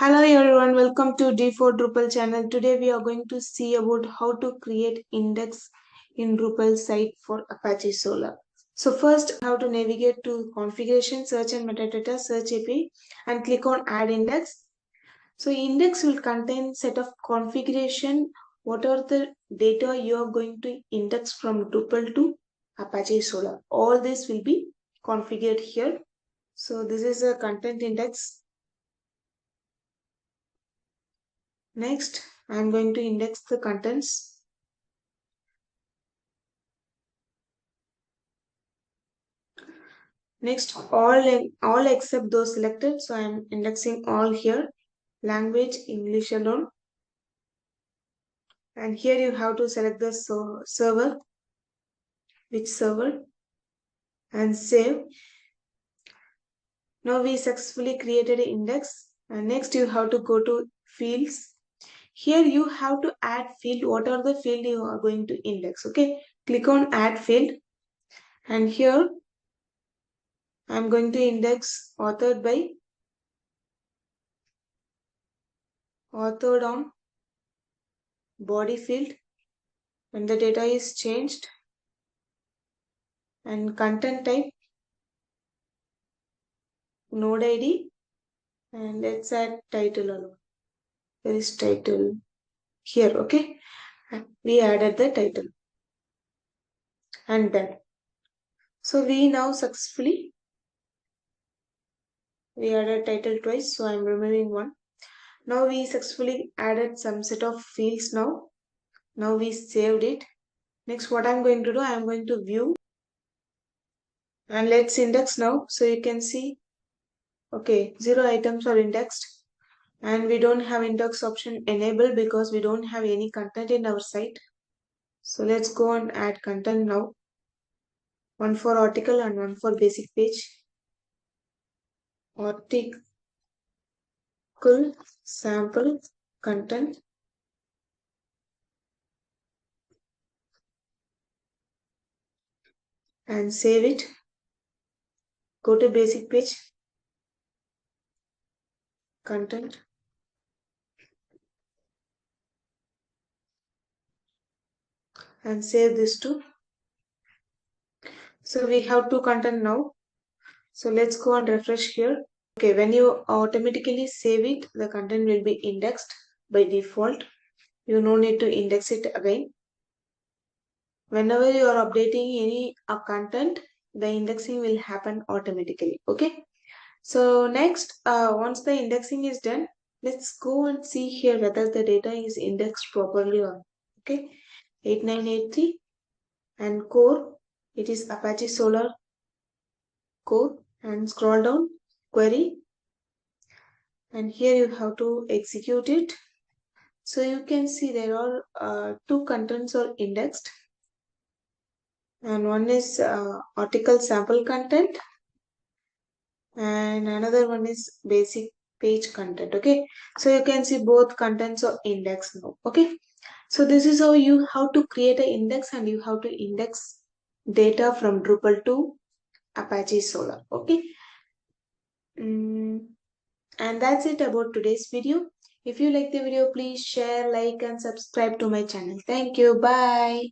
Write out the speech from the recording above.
Hello everyone, welcome to D4Drupal channel. Today we are going to see about how to create index in Drupal site for Apache Solr. So first, how to navigate to configuration, search and metadata, search API and click on add index. So index will contain set of configuration, what are the data you are going to index from Drupal to Apache Solr. All this will be configured here. So this is a content index. Next, I am going to index the contents. Next, all except those selected. So I am indexing all here. Language, English alone. And here you have to select the server, which server, and save. Now we successfully created an index. And next you have to go to fields. Here you have to add field. What are the field you are going to index? Okay, click on add field. And here I am going to index authored by, authored on, body field when the data is changed, and content type, node ID, and let's add title alone. There is title here, okay? We added the title and done. So we now successfully, we added title twice, so I'm removing one. Now we successfully added some set of fields now. Now we saved it. Next, what I'm going to do, I'm going to view and let's index now. So you can see, okay, 0 items are indexed and we don't have index option enabled because we don't have any content in our site. So let's go and add content now. One for article and one for basic page. Article sample content. And save it. Go to basic page. Content. And save this too. So we have two content now. So let's go and refresh here. Okay, when you automatically save it, the content will be indexed by default. You no need to index it again. Whenever you are updating any content, the indexing will happen automatically. Okay. So next, once the indexing is done, let's go and see here whether the data is indexed properly or not. Okay. 8983 and core, it is Apache Solr core, and scroll down, query, and here you have to execute it. So you can see there are two contents are indexed, and one is article sample content and another one is basic page content. Okay, so you can see both contents are indexed now. Okay, so this is how to create an index, and you have to index data from Drupal to Apache Solr. Okay, and that's it about today's video. If you like the video, please share, like and subscribe to my channel. Thank you. Bye.